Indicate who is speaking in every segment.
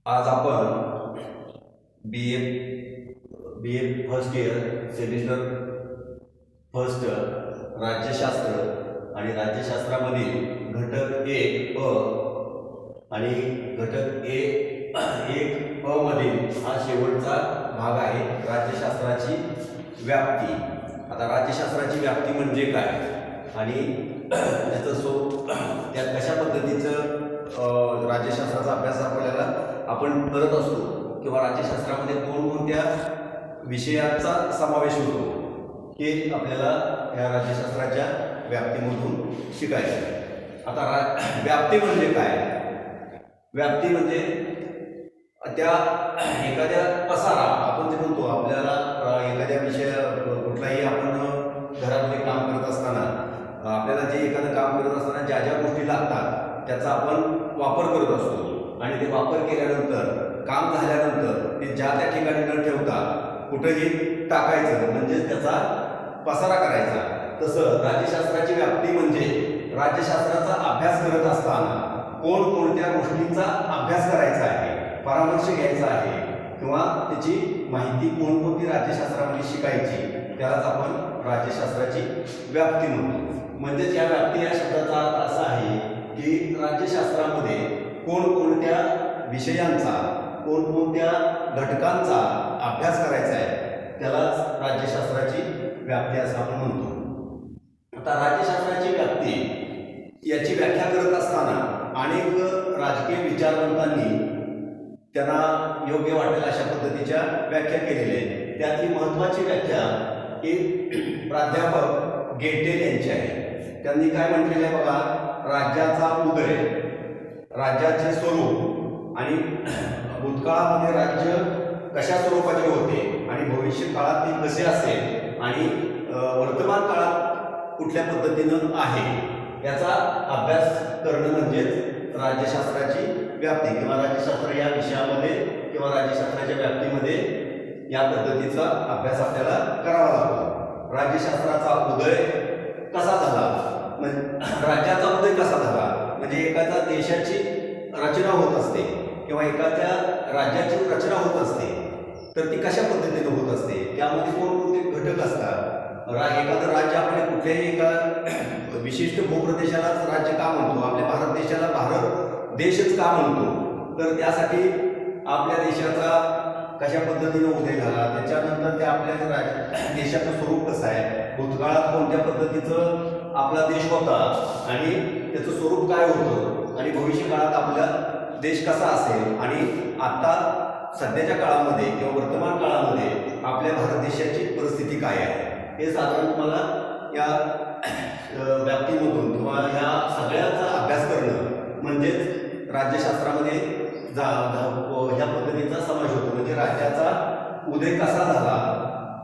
Speaker 1: आज आपण बी ए first year semester first राज्यशास्त्र आणि राज्यशास्त्रामधील घटक 1 अ आणि घटक 1 अ मधील हा शेवटचा भाग आहे राज्यशास्त्राची व्याप्ती। आता राज्यशास्त्राची व्याप्ती म्हणजे काय आणि त्याचं त्यात कशा पद्धतीचं राज्यशास्त्राचा अभ्यास आपण करत असतो किंवा राज्यशास्त्रामध्ये कोणकोणत्या विषयांचा समावेश होतो हे आपल्याला या राज्यशास्त्राच्या व्याप्तीमधून शिकायचं आहे। आता व्याप्ती म्हणजे काय? व्याप्ती म्हणजे त्या एखाद्या पसारा आपण जे म्हणतो आपल्याला एखाद्या विषय कुठलाही आपण घरामध्ये काम करत असताना आपल्याला जे एखादं काम करत असताना ज्या ज्या गोष्टी लागतात त्याचा आपण वापर करत असतो आणि ते वापर केल्यानंतर काम झाल्यानंतर ते ज्या त्या ठिकाणी न ठेवता कुठेही टाकायचं म्हणजेच त्याचा पसारा करायचा। तसं राज्यशास्त्राची व्याप्ती म्हणजे राज्यशास्त्राचा अभ्यास करत असताना कोणकोणत्या गोष्टींचा अभ्यास करायचा आहे, परामर्श घ्यायचा आहे किंवा त्याची माहिती कोणकोणती राज्यशास्त्रामध्ये शिकायची त्यालाच आपण राज्यशास्त्राची व्याप्ती म्हणतो। म्हणजेच या व्याप्ती या शब्दाचा अर्थ असा आहे की राज्यशास्त्रामध्ये कोणकोणत्या विषयांचा कोणकोणत्या घटकांचा अभ्यास करायचा आहे त्यालाच राज्यशास्त्राची व्याप्ती असं आपण म्हणतो। आता राज्यशास्त्राची व्याप्ती याची व्याख्या करत असताना अनेक राजकीय विचारवंतांनी त्यांना योग्य वाटेल अशा पद्धतीच्या व्याख्या केलेल्या आहेत। त्यातली महत्त्वाची व्याख्या ही प्राध्यापक गेटेल यांची आहे। त्यांनी काय म्हटलेलं आहे बघा, राज्याचा उदय, राज्याचे स्वरूप आणि भूतकाळामध्ये राज्य कशा स्वरूपाचे होते आणि भविष्य काळात ते कसे असेल आणि वर्तमान काळात कुठल्या पद्धतीनं आहे याचा अभ्यास करणं म्हणजेच राज्यशास्त्राची व्याप्ती किंवा राज्यशास्त्र या विषयामध्ये किंवा राज्यशास्त्राच्या व्याप्तीमध्ये या पद्धतीचा अभ्यास आपल्याला करावा लागतो। राज्यशास्त्राचा उदय कसा झाला, राज्याचा उदय कसा झाला म्हणजे एखाद्या देशाची रचना होत असते किंवा एखाद्या राज्याची रचना होत असते तर ती कशा पद्धतीने होत असते, त्यामध्ये कोणकोणते घटक असतात। एखादं राज्य आपण कुठल्याही एका विशिष्ट भूप्रदेशालाच राज्य का म्हणतो, आपल्या भारत देशाला भारत देशच का म्हणतो, तर त्यासाठी आपल्या देशाचा कशा पद्धतीने उदय झाला, त्याच्यानंतर त्या आपल्या देशाचं स्वरूप कसं आहे, भूतकाळात कोणत्या पद्धतीचं आपला देश होता आणि त्याचं स्वरूप काय होतं आणि भविष्य काळात आपला देश कसा असेल आणि आता सध्याच्या काळामध्ये किंवा वर्तमान काळामध्ये आपल्या भारत देशाची परिस्थिती काय आहे हे साधारण तुम्हाला या व्याप्तीमधून किंवा या सगळ्याचा अभ्यास करणं म्हणजेच राज्यशास्त्रामध्ये ह्या पद्धतीचा समावेश होतो। म्हणजे राज्याचा उदय कसा झाला,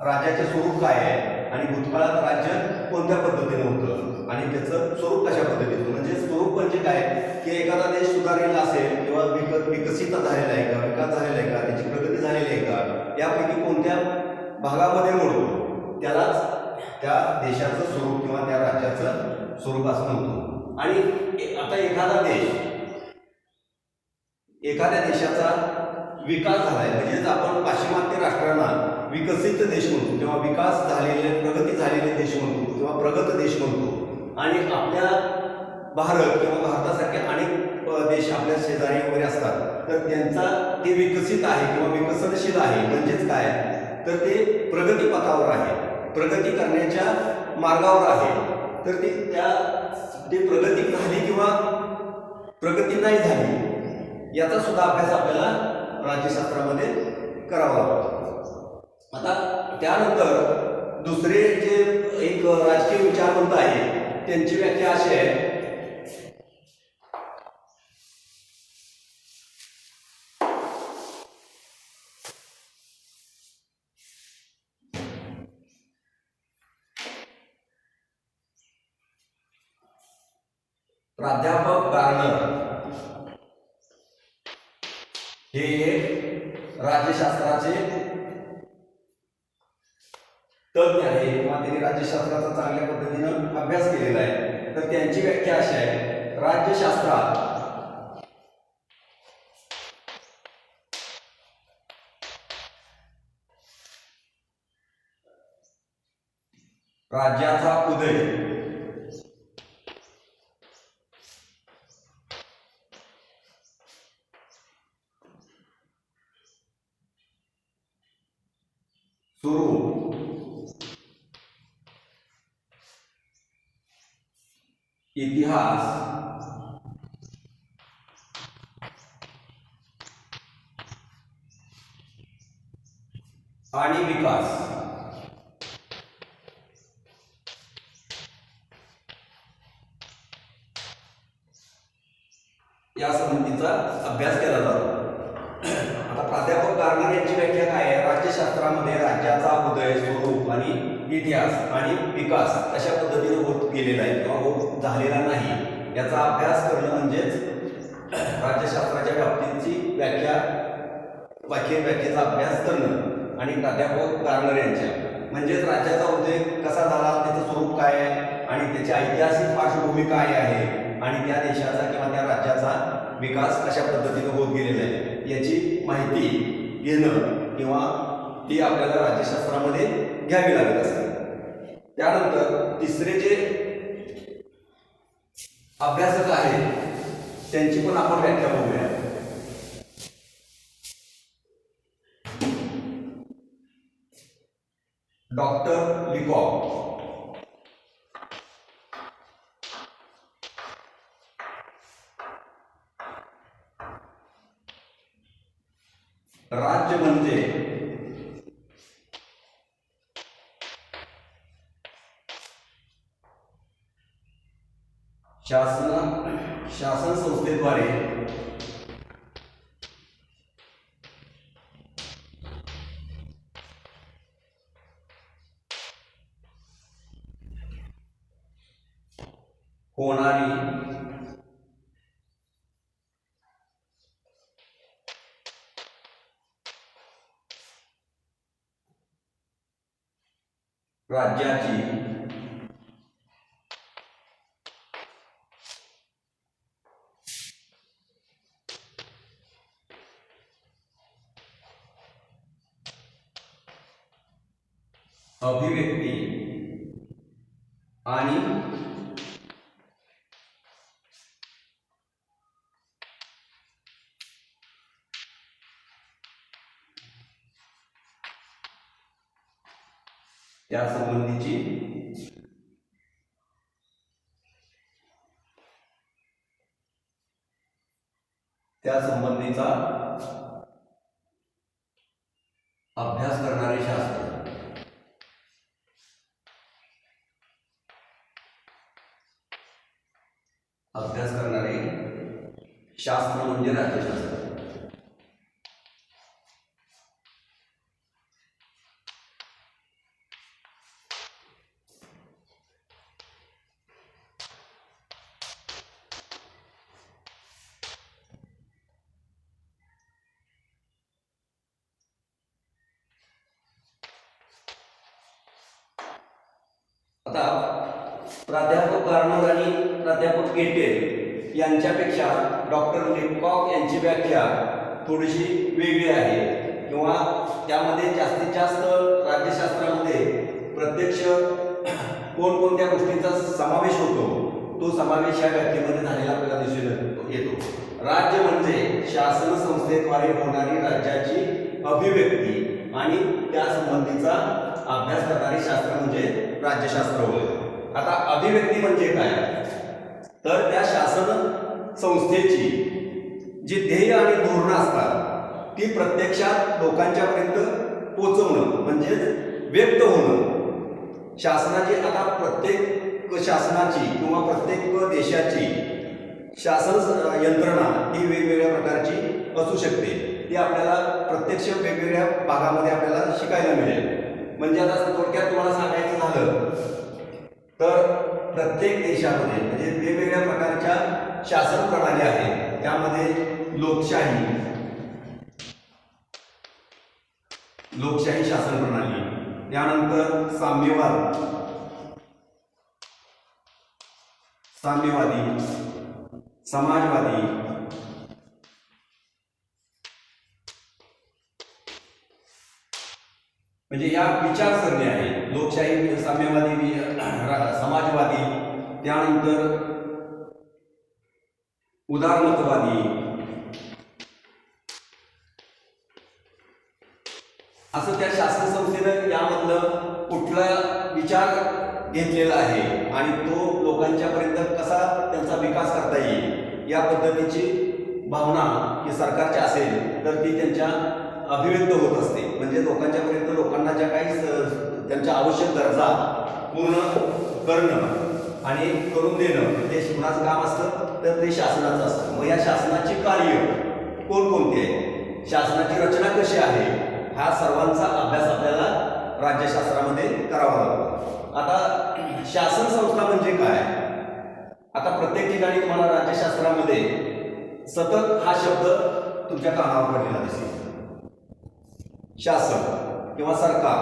Speaker 1: राज्याचे स्वरूप काय आहे आणि भूतकाळात राज्य कोणत्या पद्धतीने होतं आणि त्याचं स्वरूप कशा पद्धतीचं, म्हणजे स्वरूप म्हणजे काय की एखादा देश सुधारलेला असेल किंवा विकसित झालेला आहे का, विकास झालेला आहे का, त्याची प्रगती झालेली आहे का, यापैकी कोणत्या भागामध्ये मोडतो त्यालाच त्या देशाचं स्वरूप किंवा त्या राज्याचं स्वरूप असं म्हणतो। आणि आता एखाद्या देशाचा विकास झालाय म्हणजेच आपण पाश्चिमात्य राष्ट्रांना विकसित देश म्हणतो किंवा विकास झालेले प्रगती झालेले देश म्हणतो किंवा प्रगत देश म्हणतो। आणि आपल्या भारत किंवा भारतासारखे अनेक देश आपल्या शेजारी वगैरे असतात तर त्यांचा ते विकसित आहे किंवा विकसनशील आहे म्हणजेच काय तर ते प्रगती पथावर आहे, प्रगती करण्याच्या मार्गावर आहे। तर ते प्रगती झाली किंवा प्रगती नाही झाली याचा सुद्धा अभ्यास आपल्याला राज्यशास्त्रामध्ये करावा लागतो। आता त्यानंतर दुसरे जे एक राजकीय विचारवंत आहे त्यांची व्याख्या अशी आहे, प्राध्यापक गार्नर हे राज्यशास्त्राचे तज्ञ आहे किंवा त्यांनी राज्यशास्त्राचा चांगल्या पद्धतीनं अभ्यास केलेला आहे। तर त्यांची व्याख्या अशी आहे, राज्यशास्त्रात राज्याचा उदय, स्वरूप, इतिहास, आणि विकास या संबंधीचा अभ्यास केला जातो. आता प्राध्यापक गार्नर यांची व्याख्या काय आहे? राज्यशास्त्रामध्ये राज्याचा उदय, स्वरूप आणि इतिहास आणि विकास कशा पद्धतीने होत गेलेला आहे किंवा होत झालेला नाही याचा अभ्यास करणं म्हणजेच राज्यशास्त्राच्या व्याप्तीची व्याख्येचा अभ्यास करणं. आणि प्राध्यापक गार्नर यांच्या म्हणजेच राज्याचा उदय कसा झाला, त्याचं स्वरूप काय आहे आणि त्याची ऐतिहासिक पार्श्वभूमी काय आहे आणि त्या देशाचा किंवा त्या राज्याचा विकास कशा पद्धतीने होत गेलेला आहे याची माहिती घेणं किंवा ती आपल्याला राज्यशास्त्रामध्ये घ्यावी लागत असते. त्यानंतर तिसरे जे अभ्यासक आहेत त्यांची पण आपण व्याख्या बघूया. डॉक्टर लिकॉक, राज्य म्हणजे शासन संस्थेद्वारे होणारी राज्याची अभिव्यक्ती आणि त्या संबंधीची संबंधीचा अभ्यास करणारे शास्त्र म्हणजे राज्यशास्त्र. आता प्राध्यापक गार्नर आणि प्राध्यापक गेटे यांच्यापेक्षा डॉक्टर लिकॉक यांची व्याख्या थोडीशी वेगळी आहे किंवा त्यामध्ये जास्तीत जास्त राज्यशास्त्रामध्ये प्रत्यक्ष कोणकोणत्या गोष्टींचा समावेश होतो तो समावेश या व्याख्येमध्ये झालेला आपल्याला दिसून येतो. राज्य म्हणजे शासन संस्थेद्वारे होणारी राज्याची अभिव्यक्ती आणि त्या संबंधीचा अभ्यास करणारे शास्त्र म्हणजे राज्यशास्त्र होय. आता अभिव्यक्ती म्हणजे काय तर त्या शासन संस्थेची जी ध्येय आणि धोरणं असतात ती प्रत्यक्षात लोकांच्यापर्यंत पोहोचवणं म्हणजेच व्यक्त होणं. शासनाची आता प्रत्येक शासनाची किंवा प्रत्येक देशाची शासन यंत्रणा ही वेगवेगळ्या प्रकारची असू शकते. ती आपल्याला प्रत्यक्ष वेगवेगळ्या भागामध्ये आपल्याला शिकायला मिळेल. म्हणजे आता थोडक्यात तुम्हाला सांगायचं झालं तर प्रत्येक देशामध्ये म्हणजे वेगवेगळ्या प्रकारच्या शासन प्रणाली आहेत. त्यामध्ये लोकशाही शासन प्रणाली, त्यानंतर साम्यवादी, समाजवादी, म्हणजे या विचारसरणी आहे, लोकशाही, साम्यवादी, समाजवादी, त्यानंतर उदारमतवादी, असं त्या शासन संस्थेनं यामधलं कुठला विचार घेतलेला आहे आणि तो लोकांच्यापर्यंत कसा त्यांचा विकास करता येईल या पद्धतीची भावना ही सरकारची असेल तर ती त्यांच्या अभिव्यक्त होत असते. म्हणजे लोकांच्यापर्यंत लोकांना ज्या काही त्यांच्या आवश्यक गरजा पूर्ण करणं आणि करून देणं ते कुणाचं काम असतं तर ते शासनाचं असतं. मग या शासनाची कार्य कोणकोणती आहे, शासनाची रचना कशी आहे, हा सर्वांचा अभ्यास आपल्याला राज्यशास्त्रामध्ये करावा लागतो. आता शासन संस्था म्हणजे काय? आता प्रत्येक ठिकाणी तुम्हाला राज्यशास्त्रामध्ये सतत हा शब्द तुमच्या कानावर पडलेला दिसेल, शासन किंवा सरकार.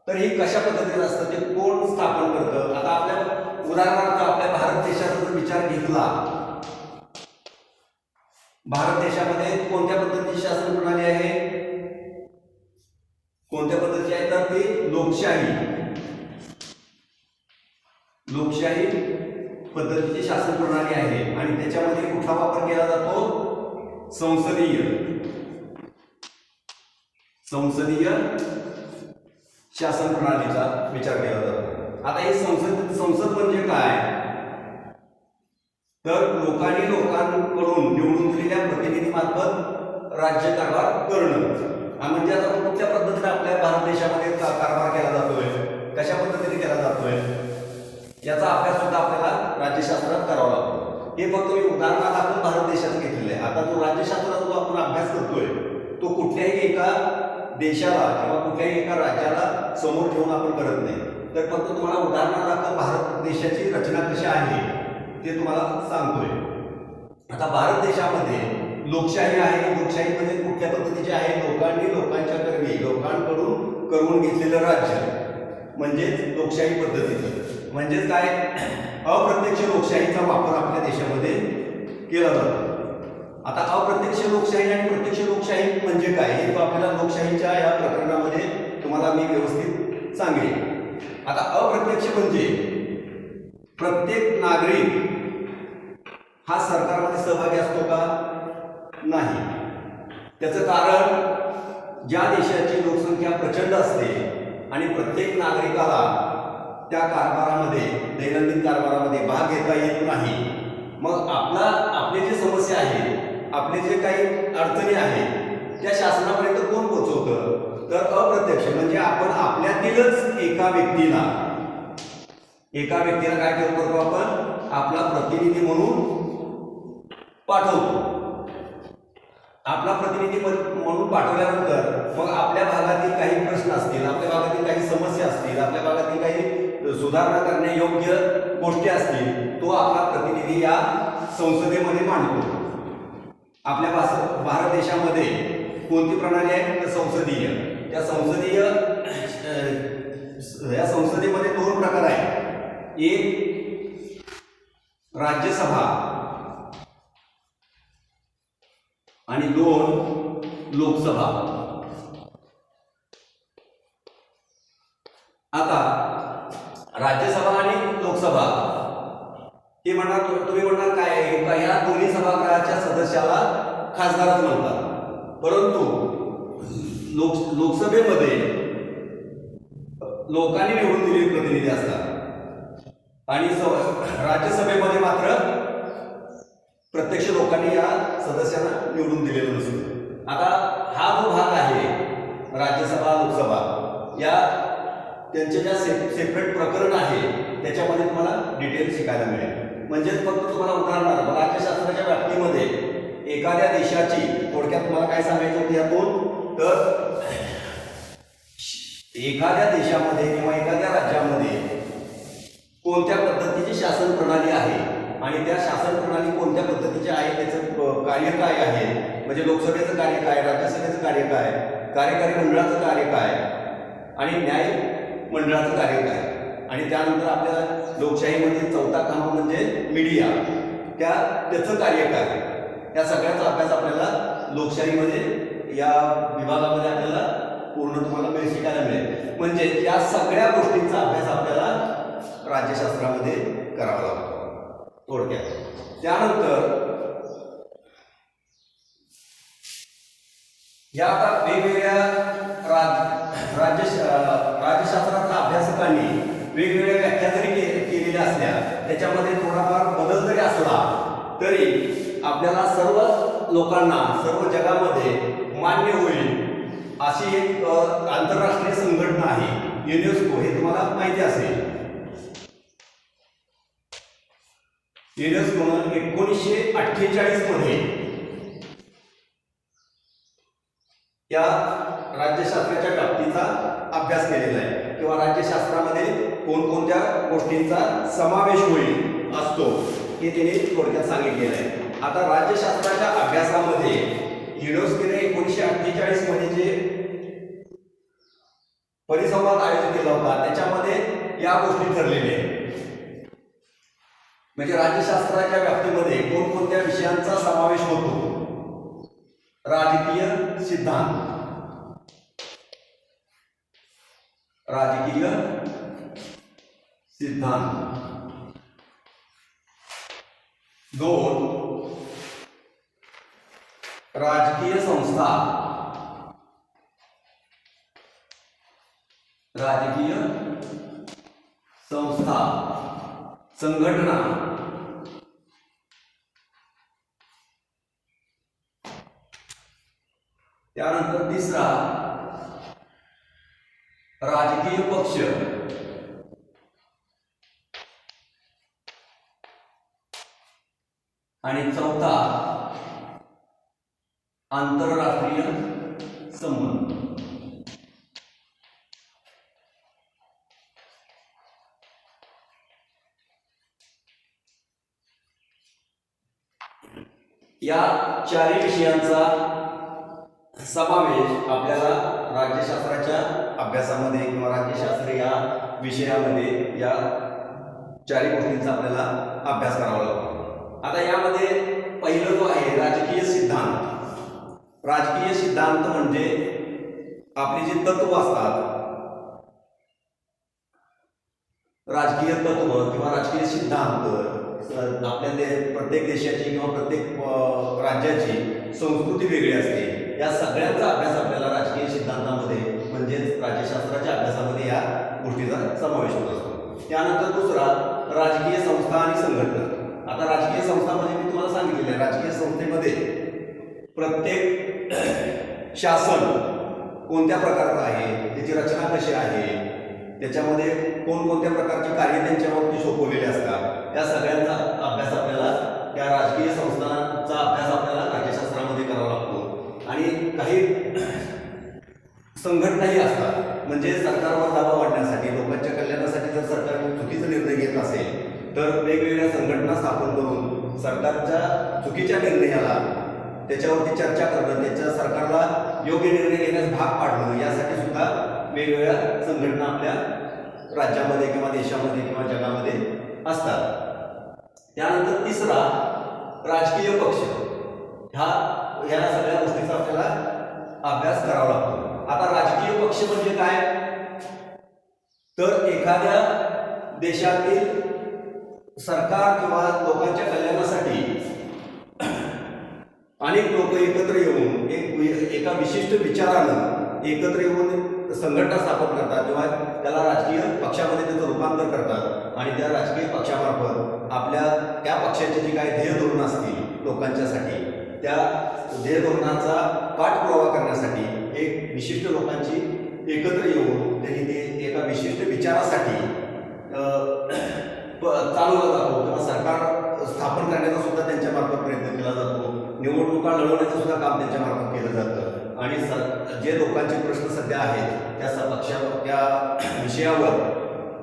Speaker 1: तर ही कशा पद्धतीने असतं, ते कोण स्थापन करतं? आता आपल्या उदाहरणार्थ आपल्या भारत देशाचा जर विचार घेतला, भारत देशामध्ये कोणत्या पद्धतीची शासन प्रणाली आहे, कोणत्या पद्धतीची आहे तर ती लोकशाही पद्धतीची शासन प्रणाली आहे. आणि त्याच्यामध्ये कुठला वापर केला जातो? संसदीय शासन प्रणालीचा विचार केला जातो. आता ही संसद म्हणजे काय तर लोकांकडून निवडून दिलेल्या प्रतिनिधीमार्फत राज्यकारभार करणं. म्हणजे आता कुठल्या पद्धतीने आपल्या भारत देशामध्ये कारभार केला जातोय, कशा पद्धतीने केला जातोय याचा अभ्यास सुद्धा आपल्याला राज्यशास्त्रात करावा लागतो. हे फक्त मी उदाहरणादाखल भारत देशाचं घेतलेलं आहे. आता जो राज्यशास्त्राचा जो आपण अभ्यास करतोय तो कुठल्याही एका देशाला किंवा कुठल्याही एका राज्याला समोर ठेवून आपण करत नाही, तर फक्त तुम्हाला उदाहरणादाखल भारत देशाची रचना कशी आहे ते तुम्हाला सांगतोय. आता भारत देशामध्ये लोकशाही आहे. लोकशाही म्हणजे कुठल्या पद्धतीची आहे? लोकांनी लोकांच्या करवी लोकांकडून करून घेतलेलं राज्य म्हणजेच लोकशाही पद्धतीचं. म्हणजेच काय? अप्रत्यक्ष लोकशाहीचा वापर आपल्या देशामध्ये केला जातो. आता अप्रत्यक्ष लोकशाही आणि प्रत्यक्ष लोकशाही म्हणजे काय हे तो आपल्याला लोकशाहीच्या या प्रकरणामध्ये तुम्हाला मी व्यवस्थित सांगेन. आता अप्रत्यक्ष म्हणजे प्रत्येक नागरिक हा सरकारमध्ये सहभागी असतो का? नाही. त्याचं कारण ज्या देशाची लोकसंख्या प्रचंड असते आणि प्रत्येक नागरिकाला त्या कारभारामध्ये, दैनंदिन कारभारामध्ये भाग घेता येत नाही, मग आपली जी समस्या आहे, आपले जे काही अडचणी आहेत त्या शासनापर्यंत कोण पोहोचवतं तर अप्रत्यक्ष. म्हणजे आपण आपल्यातीलच एका व्यक्तीला काय करतो? आपण आपला प्रतिनिधी म्हणून पाठवतो. आपला प्रतिनिधी म्हणून पाठवल्यानंतर मग आपल्या भागातील काही प्रश्न असतील, आपल्या भागातील काही समस्या असतील, आपल्या भागातील काही सुधारणा करण्यायोग्य गोष्टी असतील, तो आपला प्रतिनिधी या संसदेमध्ये मांडतो. आपल्या भारत देशामध्ये कोणती प्रणाली आहे तर संसदीय. या संसदेमध्ये दोन प्रकार आहेत. एक राज्यसभा आणि दोन लोकसभा. आता राज्यसभा आणि लोकसभा हे म्हणणार, तुम्ही म्हणणार काय आहे? या दोन्ही सभागृहाच्या सदस्याला खासदारच म्हणतात. परंतु लोकसभेमध्ये लोकांनी निवडून दिलेले प्रतिनिधी असतात आणि राज्यसभेमध्ये मात्र प्रत्यक्ष लोकांनी या सदस्यांना निवडून दिलेलं नसतं. आता हा जो भाग आहे राज्यसभा लोकसभा या त्यांचे ज्या सेपरेट प्रकरण आहे त्याच्यामध्ये तुम्हाला डिटेल शिकायला मिळेल. म्हणजेच फक्त तुम्हाला उदाहरणार्थ राज्यशास्त्राच्या व्याप्तीमध्ये एखाद्या देशाची थोडक्यात तुम्हाला काय सांगायचं होतं यातून तर एखाद्या देशामध्ये किंवा एखाद्या राज्यामध्ये कोणत्या पद्धतीची शासन प्रणाली आहे आणि त्या शासन प्रणाली कोणत्या पद्धतीची आहे, त्याचं कार्य काय आहे, म्हणजे लोकसभेचं कार्य काय, राज्यसभेचं कार्य काय, कार्यकारी मंडळाचं कार्य काय आणि न्याय मंडळाचं कार्य काय, आणि त्यानंतर आपल्या लोकशाहीमध्ये चौथा खांब म्हणजे मीडिया, त्याचं कार्य काय, या सगळ्याचा अभ्यास आपल्याला लोकशाहीमध्ये या विभागामध्ये आपल्याला पूर्ण तुम्हाला शिकायला मिळेल. म्हणजे या सगळ्या गोष्टींचा अभ्यास आपल्याला राज्यशास्त्रामध्ये करावा लागतो थोडक्यात. त्यानंतर या आता वेगवेगळ्या राज्यशास्त्राच्या अभ्यासकांनी वेगवेगळ्या व्याख्या जरी केलेल्या असल्या, त्याच्यामध्ये थोडाफार बदल जरी असला तरी आपल्याला सर्व लोकांना सर्व जगामध्ये मान्य होईल अशी एक आंतरराष्ट्रीय संघटना आहे युनेस्को. हे तुम्हाला माहिती असेल. युनेस्कोनं 1948 मध्ये या राज्यशास्त्राच्या व्याप्तीचा अभ्यास केलेला आहे किंवा राज्यशास्त्रामध्ये कोणकोणत्या गोष्टींचा समावेश होईल असतो हे त्यांनी थोडक्यात सांगितलेलं आहे. आता राज्यशास्त्राच्या अभ्यासामध्ये युनेस्कोने 1948 मध्ये जे परिसंवाद आयोजित केला होता त्याच्यामध्ये या गोष्टी ठरलेल्या आहेत. म्हणजे राज्यशास्त्राच्या व्याप्तीमध्ये कोणकोणत्या विषयांचा समावेश होतो. राजकीय सिद्धांत, राजकीय सिद्धांत. 2 राजकीय संस्था, राजकीय संस्था संघटना. त्यानंतर 3 राजकीय पक्ष आणि 4 आंतरराष्ट्रीय संबंध. या 4 विषयांचा समावेश आपल्याला राज्यशास्त्राच्या अभ्यासामध्ये किंवा राज्यशास्त्र या विषयामध्ये या 4 गोष्टींचा आपल्याला अभ्यास करावा लागतो. आता यामध्ये पहिलं जो आहे राजकीय सिद्धांत. राजकीय सिद्धांत म्हणजे आपली जी तत्व असतात, राजकीय तत्व किंवा राजकीय सिद्धांत आपल्या प्रत्येक देशाची किंवा प्रत्येक राज्याची संस्कृती वेगळी असते. या सगळ्यांचा अभ्यास आपल्याला राजकीय सिद्धांतामध्ये म्हणजेच राज्यशास्त्राच्या अभ्यासामध्ये या गोष्टीचा समावेश होत असतो. त्यानंतर 2 राजकीय संस्था आणि संघटना. आता राजकीय संस्था म्हणजे मी तुम्हाला सांगितलेलं आहे, राजकीय संस्थेमध्ये प्रत्येक शासन कोणत्या प्रकारचं आहे, त्याची रचना कशी आहे, त्याच्यामध्ये कोणकोणत्या प्रकारची कार्य त्यांच्यावरती सोपवलेले असतात, या सगळ्यांचा अभ्यास आपल्याला या राजकीय संस्थांचा अभ्यास आपल्याला राज्यशास्त्रामध्ये करावा लागतो. आणि काही संघटनाही असतात, म्हणजे सरकारवर दबाव वाढण्यासाठी, लोकांच्या कल्याणासाठी जर सरकार चुकीचा निर्णय घेत असेल तर वेगवेगळ्या संघटना स्थापन करून सरकारच्या चुकीच्या निर्णयाला त्याच्यावरती चर्चा करणं, त्याच्या सरकारला योग्य निर्णय घेण्यास भाग पाडणं, यासाठी सुद्धा वेगवेगळ्या संघटना आपल्या राज्यामध्ये किंवा देशामध्ये किंवा जगामध्ये असतात. त्यानंतर 3 राजकीय पक्ष. ह्या सगळ्या गोष्टीचा आपल्याला अभ्यास करावा लागतो. आता राजकीय पक्ष म्हणजे काय, तर एखाद्या देशातील सरकार किंवा लोकांच्या कल्याणासाठी अनेक लोक एकत्र येऊन एका विशिष्ट विचारानं एकत्र येऊन संघटना स्थापन करतात किंवा त्याला राजकीय पक्षामध्ये त्याचं रूपांतर करतात आणि त्या राजकीय पक्षामार्फत आपल्या त्या पक्षाची जी काही ध्येय धोरणं असतील लोकांच्यासाठी, त्या ध्येय धोरणाचा पाठपुरावा करण्यासाठी एक विशिष्ट लोकांची एकत्र येऊन त्यांनी ते एका विशिष्ट विचारासाठी चालवला जातो किंवा सरकार स्थापन करण्याचा सुद्धा त्यांच्यामार्फत प्रयत्न केला जातो. निवडणुका लढवण्याचं सुद्धा काम त्यांच्यामार्फत केलं जातं आणि जे लोकांचे प्रश्न सध्या आहेत त्या विषयावर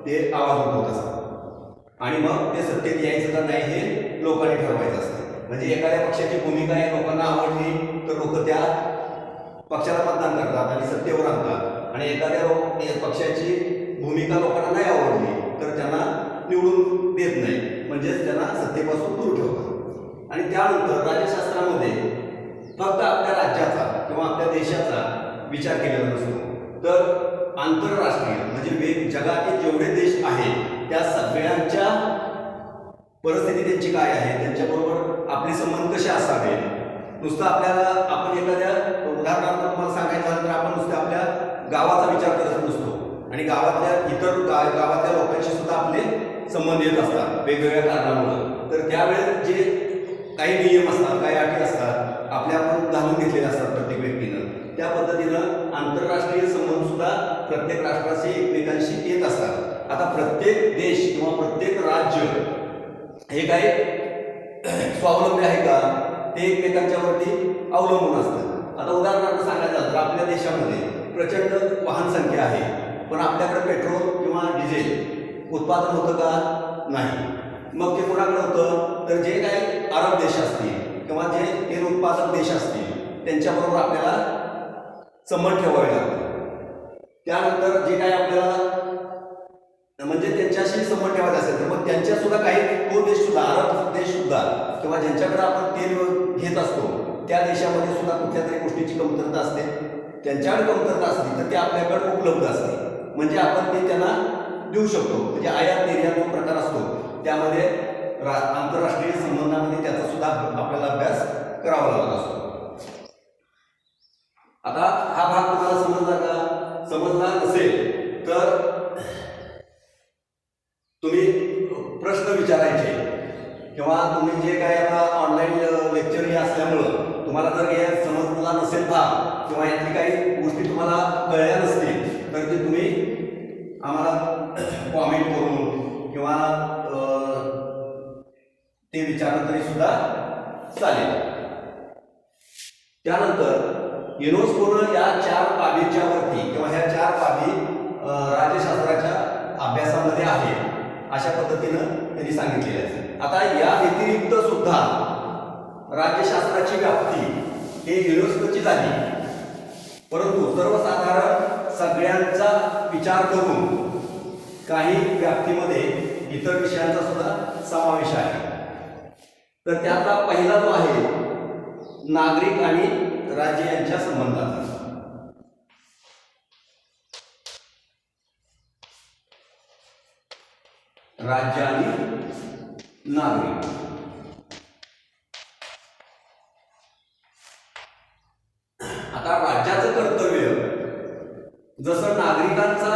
Speaker 1: ते आवाज उठवत असतात आणि मग ते सत्तेत यायचं का नाही हे लोकांनी ठरवायचं असतं. म्हणजे एखाद्या पक्षाची भूमिका आहे लोकांना आवडली तर लोक त्या पक्षाला मतदान करतात आणि सत्तेवर आणतात, आणि एखाद्या पक्षाची भूमिका लोकांना नाही आवडली तर त्यांना निवडून देत नाही, म्हणजेच त्यांना सत्तेपासून दूर ठेवतात. आणि त्यानंतर राज्यशास्त्रामध्ये फक्त आपल्या राज्याचा किंवा आपल्या देशाचा विचार केलेला नसतो, तर आंतरराष्ट्रीय म्हणजे जगातील जेवढे देश आहेत त्या सगळ्यांच्या परिस्थिती त्यांची काय आहे, त्यांच्याबरोबर आपले संबंध कसे असावे. नुसतं आपल्याला आपण एखाद्या उदाहरणार्थ तुम्हाला सांगायचं झालं तर आपण नुसतं आपल्या गावाचा विचार करत नसतो आणि गावातल्या इतर गावातल्या लोकांशी सुद्धा आपले संबंध येत असतात वेगवेगळ्या कारणामुळे. तर त्यावेळेस जे काही नियम असतात, काही अटी असतात आपल्या आपण घालून घेतलेले असतात प्रत्येक व्यक्तीनं, त्या पद्धतीनं आंतरराष्ट्रीय संबंध सुद्धा प्रत्येक राष्ट्राशी एकमेकांशी येत असतात. आता प्रत्येक देश किंवा प्रत्येक राज्य हे काही स्वावलंबी आहे का, ते एकमेकांच्यावरती अवलंबून असतात. आता उदाहरणार्थ सांगायचं झालं तर आपल्या देशामध्ये प्रचंड वाहन संख्या आहे, पण आपल्याकडे पेट्रोल किंवा डिझेल उत्पादन होतं का, नाही. मग ते कोणाकडे होतं, तर जे काही अरब देश असतील किंवा जे तेल उत्पादक देश असतील त्यांच्याबरोबर आपल्याला संबंध ठेवावे लागतात. त्यानंतर जे काही आपल्याला म्हणजे त्यांच्याशी संबंध ठेवायचा असेल तर मग त्यांच्या सुद्धा काही तो देश सुद्धा अरब देश सुद्धा किंवा ज्यांच्याकडे आपण तेल घेत असतो त्या देशामध्ये सुद्धा कुठल्या तरी गोष्टीची कमतरता असते. त्यांच्याकडे कमतरता असली तर ते आपल्याकडे उपलब्ध असते, म्हणजे आपण ते त्यांना देऊ शकतो. म्हणजे आयात निर्यात जो प्रकार असतो त्यामध्ये आंतरराष्ट्रीय संबंधामध्ये त्याचा सुद्धा आपल्याला अभ्यास करावा लागत असतो. आता हा भाग तुम्हाला समजला का? समजला नसेल तर तुम्ही प्रश्न विचारायचे किंवा तुम्ही जे काय आता ऑनलाईन लेक्चर हे असल्यामुळं तुम्हाला जर हे समजला नसेल भाग किंवा यातली काही गोष्टी तुम्हाला कळल्या नसतील तर ते तुम्ही आम्हाला कॉमेंट करून किंवा ते विचारलं तरी सुद्धा चालेल. त्यानंतर युनेस्कोनं या 4 बाबींच्या वरती किंवा ह्या 4 बाबी राज्यशास्त्राच्या अभ्यासामध्ये आहे अशा पद्धतीनं त्यांनी सांगितलेलं आहे. आता या व्यतिरिक्त सुद्धा राज्यशास्त्राची व्याप्ती हे युनेस्कोची झाली, परंतु सर्वसाधारण सगळ्यांचा विचार करून काही व्याप्तीमध्ये इतर विषयांचा सुद्धा समावेश आहे. तर त्यातला पहिला जो आहे नागरिक आणि राज्य यांच्या संबंधाचा. राज्य आणि नागरिक. आता राज्याचं कर्तव्य जसं नागरिकांचा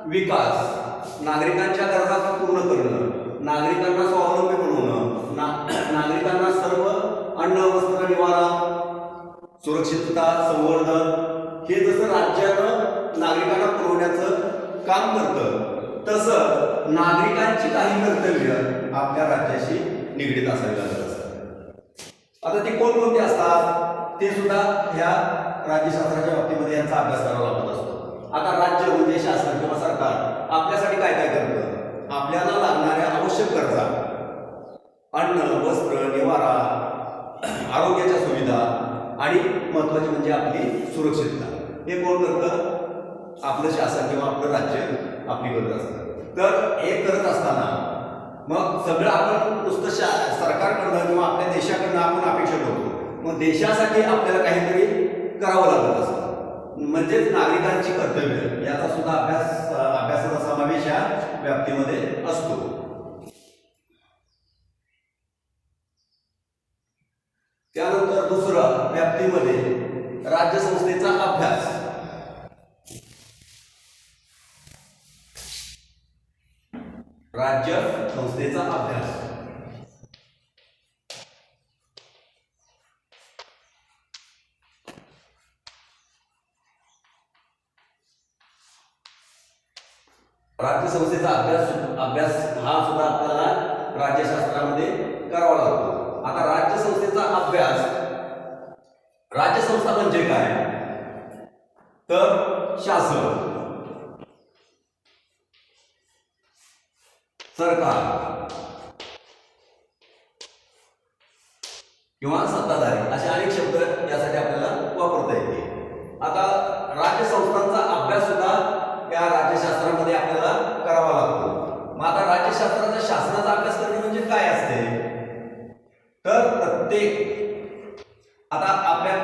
Speaker 1: विकास, नागरिकांच्या गरजा पूर्ण करणं, नागरिकांना स्वावलंबी बनवणं, नागरिकांना सर्व अन्न वस्त्र निवारा सुरक्षितता संवर्धन हे जसं राज्यानं नागरिकांना पुरवण्याचं काम करतं तसं नागरिकांची काही कर्तव्य आपल्या राज्याशी निगडीत असावी लागत असतात. आता ते कोणकोणते असतात ते सुद्धा ह्या राज्यशास्त्राच्या बाबतीमध्ये यांचा अभ्यास करावा लागत असतो. आता राज्य म्हणजे शासन किंवा सरकार आपल्यासाठी काय काय करतं, आपल्याला लागणाऱ्या आवश्यक गरजा अन्न वस्त्र निवारा आरोग्याच्या सुविधा आणि महत्वाची म्हणजे आपली सुरक्षितता हे कोण करतं, आपलं शासन किंवा आपलं राज्य आपली करत असतं. तर हे करत असताना मग सगळं आपण नुसतं सरकारकडनं किंवा आपल्या देशाकडनं आपण अपेक्षा करतो, मग देशासाठी आपल्याला काहीतरी करावं लागत असतं, म्हणजेच नागरिकांची कर्तव्य याचा सुद्धा अभ्यासाचा समावेश या व्याप्तीमध्ये असतो. त्यानंतर दुसरं व्याप्तीमध्ये राज्यसंस्थेचा अभ्यास. राज्य संस्थेचा अभ्यास. राज्यसंस्थेचा अभ्यास हा सुद्धा आपल्याला राज्यशास्त्रामध्ये करावा लागतो. आता राज्यसंस्थेचा अभ्यास, राज्यसंस्था म्हणजे काय तर शासन, सरकार किंवा सत्ताधारी असे अनेक शब्द यासाठी आपल्याला वापरता येते. आता राज्यसंस्थांचा अभ्यास सुद्धा या राज्यशास्त्रामध्ये आपल्याला करावा लागतो. मग आता राज्यशास्त्राचा शासनाचा अभ्यास करणे म्हणजे काय असते तर प्रत्येक आता आपल्या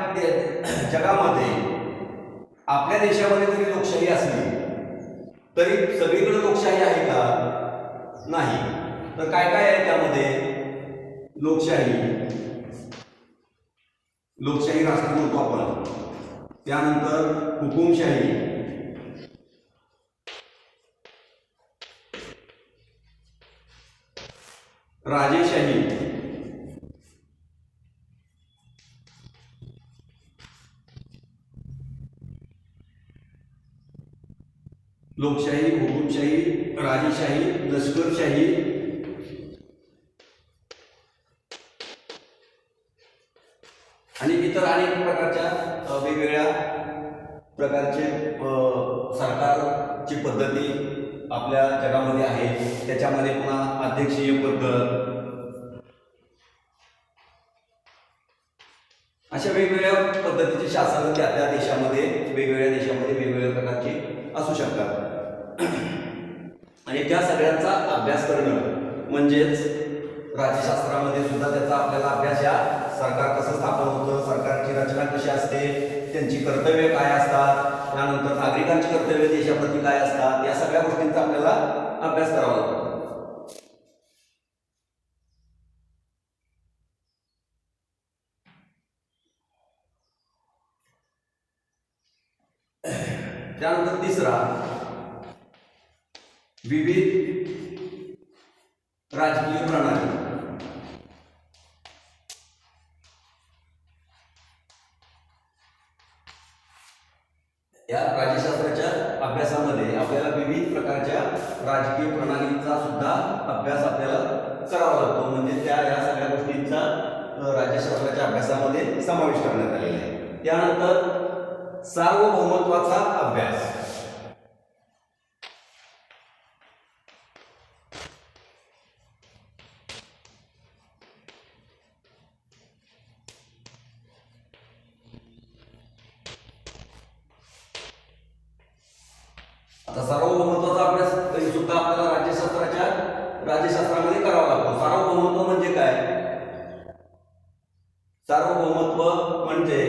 Speaker 1: जगामध्ये आपल्या देशामध्ये जरी लोकशाही असली तरी सगळीकडे लोकशाही आहे का? नाही. तर काय काय आहे त्यामध्ये? लोकशाही राष्ट्र म्हणतो आपण, त्यानंतर हुकुमशाही, राजेशाही, लोकशाही, हुकुमशाही, राजेशाही, लष्करशाही, आणि इतर अनेक प्रकारच्या वेगवेगळ्या प्रकारचे सरकारची पद्धती आपल्या जगामध्ये आहे. त्याच्यामध्ये पुन्हा अध्यक्षीय पद्धत, अशा वेगवेगळ्या पद्धतीचे शासन त्या त्या देशामध्ये वेगवेगळ्या प्रकारची असू शकतात. आणि त्या सगळ्यांचा अभ्यास करणं म्हणजेच राज्यशास्त्रामध्ये सुद्धा त्याचा आपल्याला अभ्यास, या सरकार कसं स्थापन होतं, सरकारची रचना कशी असते, त्यांची कर्तव्य काय असतात, त्यानंतर नागरिकांची कर्तव्य देशाप्रती काय असतात, या सगळ्या गोष्टींचा आपल्याला अभ्यास करावा लागतो. त्यानंतर तिसरा, विविध राजकीय प्रणाली. या राज्यशास्त्राच्या अभ्यासामध्ये आपल्याला विविध प्रकारच्या राजकीय प्रणालींचा सुद्धा अभ्यास आपल्याला करावा लागतो. म्हणजे त्या या सगळ्या गोष्टींचा राज्यशास्त्राच्या अभ्यासामध्ये समावेश करण्यात आलेला आहे. त्यानंतर सार्वभौमत्वाचा अभ्यास. आता सार्वभौमत्वाचा अभ्यास सुद्धा आपल्याला राज्यशास्त्रामध्ये करावा लागतो. सार्वभौमत्व म्हणजे काय? सार्वभौमत्व म्हणजे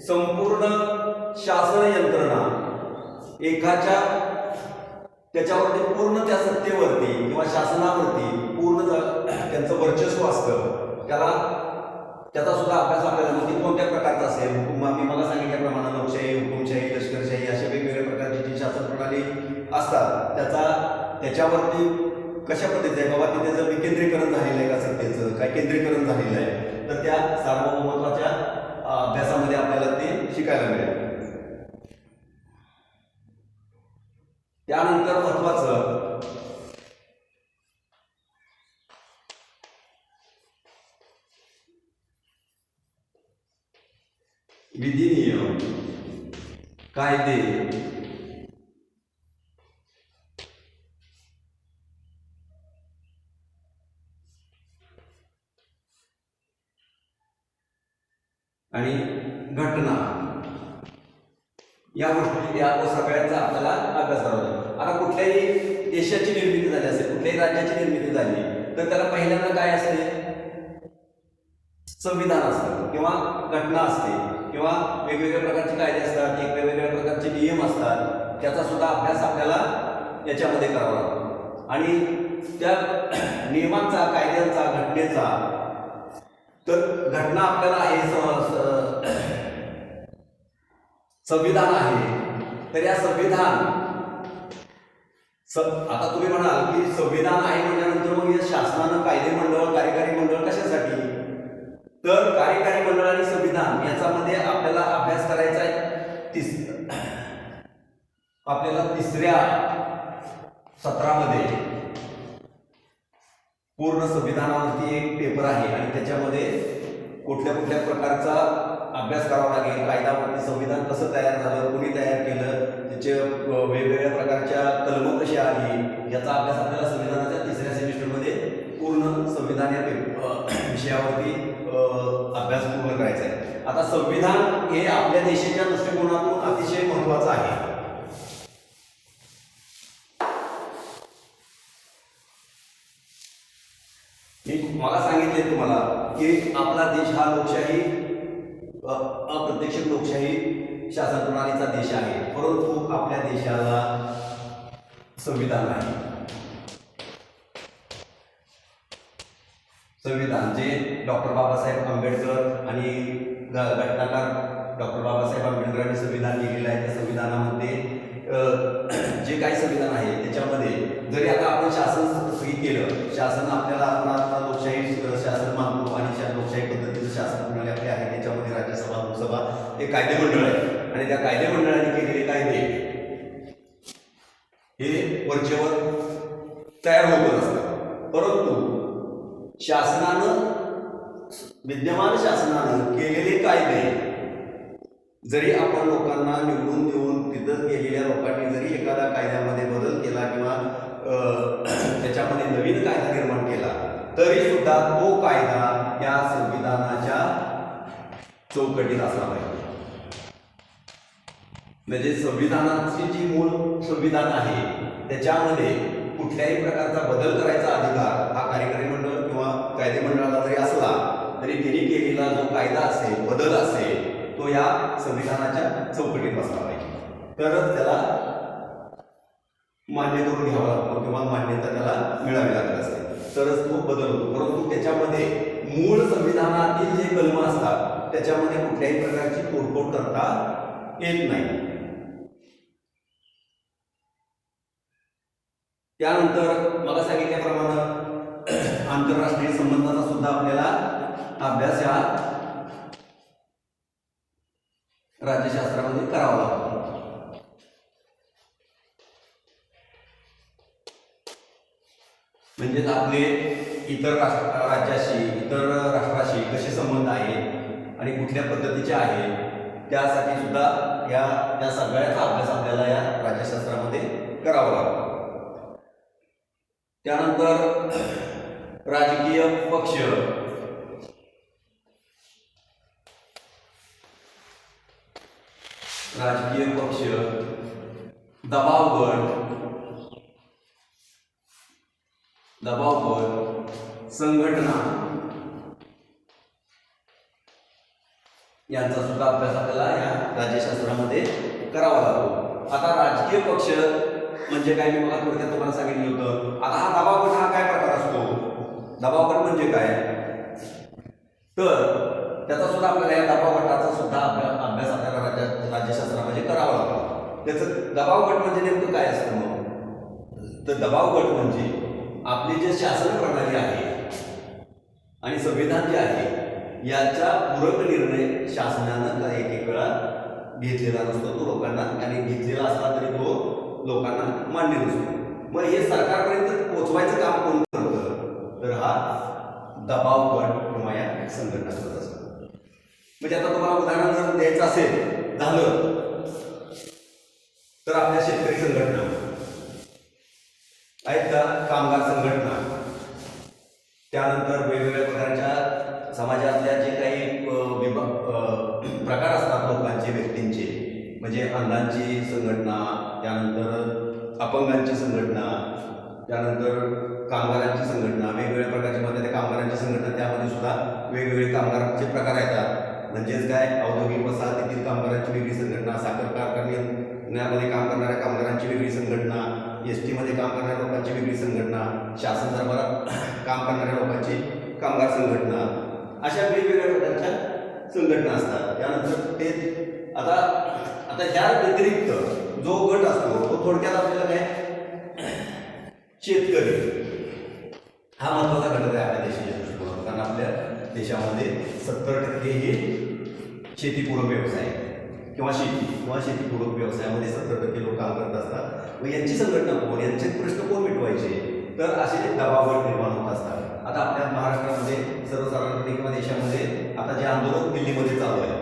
Speaker 1: संपूर्ण शासन यंत्रणा एकाच्या त्याच्यावरती पूर्ण त्या सत्तेवरती किंवा शासनावरती पूर्ण त्यांचं वर्चस्व असतं. त्याचा सुद्धा अभ्यास आपल्याला, मग कोणत्या प्रकारचा असेल, मी मला सांगितल्याप्रमाणे लोकशाही, हुकुमशाही, लष्करशाही अशा वेगवेगळ्या प्रकारची जी शासन प्रणाली असतात त्याच्यावरती कशा पद्धतीचं आहे बाबा, तिथे जर विकेंद्रीकरण झालेलं आहे का सत्तेचं, काय केंद्रीकरण झालेलं आहे, तर त्या सार्वभौमत्वाच्या अभ्यासामध्ये आपल्याला ते शिकायला मिळेल. त्यानंतर महत्वाचं विधिनियम, कायदे, आणि घटना, या गोष्टी या सगळ्यांचा आपल्याला अभ्यास करावा लागतो. आता कुठल्याही देशाची निर्मिती झाली असेल, कुठल्याही राज्याची निर्मिती झाली तर त्याला पहिल्यांदा काय असते? संविधान असतं किंवा घटना असते किंवा वेगवेगळ्या प्रकारचे कायदे असतात, वेगवेगळ्या प्रकारचे नियम असतात. त्याचा सुद्धा अभ्यास आपल्याला याच्यामध्ये करावा लागतो. आणि त्या नियमांचा, कायद्यांचा, घटनेचा, तर घटना आपल्याला आहे, संविधान आहे, तर या संविधान आता तुम्ही म्हणाल की संविधान आहे म्हटल्यानंतर मग या शासनानं कायदे मंडळ, कार्यकारी मंडळ कशासाठी? तर कार्यकारी मंडळ आणि संविधान याच्यामध्ये आपल्याला अभ्यास करायचा आहे. आपल्याला तिसऱ्या सत्रामध्ये पूर्ण संविधानावरती एक पेपर आहे आणि त्याच्यामध्ये कुठल्या कुठल्या प्रकारचा अभ्यास करावा लागेल, कायद्यावरती संविधान कसं तयार झालं, कोणी तयार केलं, त्याचे वेगवेगळ्या प्रकारच्या कलमं कशी आली, याचा अभ्यास आपल्याला संविधानाच्या तिसऱ्या सेमिस्टरमध्ये पूर्ण संविधान या विषयावरती अभ्यास पूर्ण करायचा आहे. आता संविधान हे आपल्या देशाच्या दृष्टिकोनातून अतिशय महत्त्वाचं आहे. मी मला सांगितले तुम्हाला की आपला देश हा लोकशाही, अप्रत्यक्ष लोकशाही शासन प्रणालीचा देश आहे, परंतु आपल्या देशाला संविधान आहे. संविधान जे डॉक्टर बाबासाहेब आंबेडकर आणि घटनाकार डॉक्टर बाबासाहेब आंबेडकरांनी संविधान लिहिलेलं आहे. त्या संविधानामध्ये जे काही संविधान आहे त्याच्यामध्ये जरी आता आपण शासन केलं, शासन आपल्याला आपण आता लोकशाही शासन मानतो आणि लोकशाही पद्धतीचं शासन प्रणाली आपली आहे. त्याच्यामध्ये राज्यसभा, लोकसभा हे कायदेमंडळ आहे आणि त्या कायदेमंडळाने केलेले कायदे हे वरचेवर तयार होत असतात. परंतु शासनानं, विद्यमान शासनानं केलेले कायदे जरी आपण लोकांना निवडून देऊन तिथं गेलेल्या लोकांनी जरी एखादा कायद्यामध्ये बदल केला किंवा त्याच्यामध्ये नवीन कायदा निर्माण केला, तरी सुद्धा तो कायदा या संविधानाच्या चौकटीत असला पाहिजे. म्हणजे संविधानाची जी मूळ संविधान आहे त्याच्यामध्ये कुठल्याही प्रकारचा बदल करायचा अधिकार हा कार्यकारी मंडळ किंवा कायदे मंडळाला जरी असला तरी त्यांनी केलेला जो कायदा असेल, बदल असेल, तो या संविधानाच्या चौकटीत बसला पाहिजे. तरच त्याला मान्य करून घ्यावा लागतो किंवा मान्यता त्याला मिळावी लागत असते, तरच तो बदल होतो. परंतु त्याच्यामध्ये मूळ संविधानातील जे कलम असतात त्याच्यामध्ये कुठल्याही प्रकारची तोडफोड करता येत नाही. त्यानंतर मला सांगितल्याप्रमाणे आंतरराष्ट्रीय संबंधाचा सुद्धा आपल्याला अभ्यास हा राज्यशास्त्रामध्ये करावा लागतो. म्हणजेच आपले इतर राज्याशी, इतर राष्ट्राशी कसे संबंध आहेत आणि कुठल्या पद्धतीचे आहेत त्यासाठी सुद्धा त्या सगळ्याचा अभ्यास आपल्याला या राज्यशास्त्रामध्ये करावा लागतो. त्यानंतर राजकीय पक्ष, राजकीय पक्ष, दबाव गट, संघटना यांचा सुद्धा अभ्यास आपल्याला या राज्यशास्त्रामध्ये करावा लागतो. आता राजकीय पक्ष म्हणजे काय, मी मला थोडक्यात तुम्हाला सांगितलं होतं. आता हा दबाव गट हा काय प्रकार असतो, दबाव गट म्हणजे काय, तर त्याचा सुद्धा आपल्याला या दबाव गटाचा सुद्धा अभ्यास आपल्याला राज्यशास्त्रामध्ये करावा लागतो. त्याचं दबाव गट म्हणजे नेमकं काय असतं मग, तर दबाव गट म्हणजे आपली जे शासन प्रणाली आहे आणि संविधान जे आहे याचा पूरक निर्णय शासनानं एक वेळा घेतलेला नसतो तो लोकांना, आणि घेतलेला असला तरी तो लोकांना मान्य नसतो. मग हे सरकारपर्यंत पोहोचवायचं काम कोण करतं, तर हा दबाव गट किंवा या संघटना करत असतात. म्हणजे आता तुम्हाला उदाहरण जर द्यायचं असेल झालं तर आपल्या शेतकरी संघटना आहेत का, कामगार संघटना, त्यानंतर वेगवेगळ्या प्रकारच्या समाजातल्या जे काही प्रकार असतात लोकांचे, व्यक्तींचे, म्हणजे अंधांची संघटना, त्यानंतर अपंगांची संघटना, त्यानंतर कामगारांची संघटना, वेगवेगळ्या प्रकारची म्हणजे त्या कामगारांची संघटना, त्यामध्ये सुद्धा वेगवेगळे कामगारांचे प्रकार येतात. म्हणजेच काय, औद्योगिक वसाहतीतील कामगारांची वेगळी संघटना, साखर कारखान्यामध्ये काम करणाऱ्या कामगारांची वेगळी संघटना, ST मध्ये काम करणाऱ्या लोकांची वेगळी संघटना, शासन दरबारात काम करणाऱ्या लोकांची कामगार संघटना, अशा वेगवेगळ्या प्रकारच्या संघटना असतात. त्यानंतर ते आता ह्या व्यतिरिक्त जो गट असतो तो थोडक्यात आपल्याला काय, शेतकरी हा महत्वाचा घटक आहे आपल्या देशाच्या दृष्टिकोनातून. कारण आपल्या देशामध्ये 70% हे शेतीपूरक व्यवसाय किंवा शेतीपूरक व्यवसायामध्ये 70% लोक काम करत असतात. मग यांची संघटना कोण, यांचे प्रश्न कोण मिटवायचे, तर असे दबाव गट निर्माण होत असतात. आता आपल्या महाराष्ट्रामध्ये सर्वसाधारणपणे किंवा देशामध्ये आता जे आंदोलन दिल्लीमध्ये चालू आहे,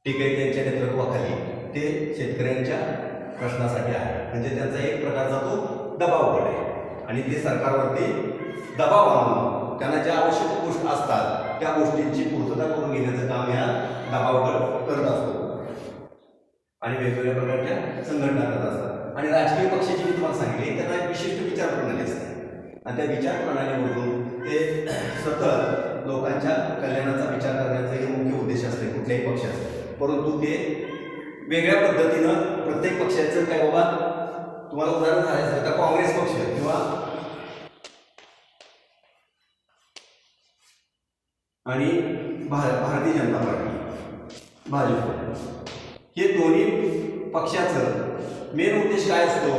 Speaker 1: टिकैत यांच्या नेतृत्वाखाली, ते शेतकऱ्यांच्या प्रश्नासाठी आहे. म्हणजे त्यांचा एक प्रकारचा तो दबाव गट आहे आणि ते सरकारवरती दबाव आणून त्यांना ज्या आवश्यक गोष्टी असतात त्या गोष्टींची पूर्तता करून घेण्याचं काम या दबाव गट करत असतो आणि वेगवेगळ्या प्रकारच्या संघटना करत असतात. आणि राजकीय पक्षाची मी तुम्हाला सांगितले, त्यांना एक विशिष्ट विचार प्रणाली असते आणि त्या विचार प्रणालीमधून ते सतत लोकांच्या कल्याणाचा विचार करण्याचा हे मुख्य उद्देश असते कुठल्याही पक्षाचा. परंतु ते वेगळ्या पद्धतीनं प्रत्येक पक्षाचं काय बाबा, तुम्हाला उदाहरण सांगायचं तर काँग्रेस पक्ष किंवा आणि भारतीय जनता पार्टी भाजप, हे दोन्ही पक्षाचं मेन उद्देश काय असतो,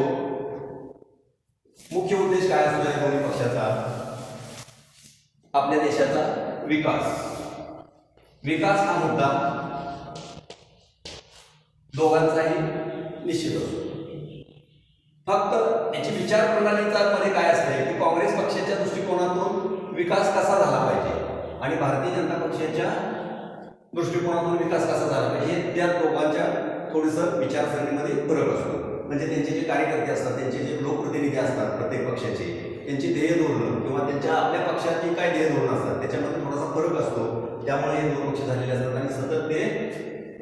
Speaker 1: मुख्य उद्देश काय असतो या दोन्ही पक्षाचा, आपल्या देशाचा विकास हा मुद्दा दोघांचाही निश्चित असतो. फक्त याची विचार प्रणालीचा मध्ये काय असते की काँग्रेस पक्षाच्या दृष्टिकोनातून विकास कसा झाला पाहिजे आणि भारतीय जनता पक्षाच्या दृष्टिकोनातून विकास कसा झाला पाहिजे, हे त्या दोघांच्या थोडंसं विचारसरणीमध्ये फरक असतो. म्हणजे त्यांचे जे कार्यकर्ते असतात, त्यांचे जे लोकप्रतिनिधी असतात प्रत्येक पक्षाचे, त्यांची ध्येय धोरणं किंवा त्यांच्या आपल्या पक्षाची काय ध्येय धोरणं असतात त्याच्यामध्ये थोडासा फरक असतो. त्यामुळे हे दोन पक्ष झालेले असतात आणि सतत ते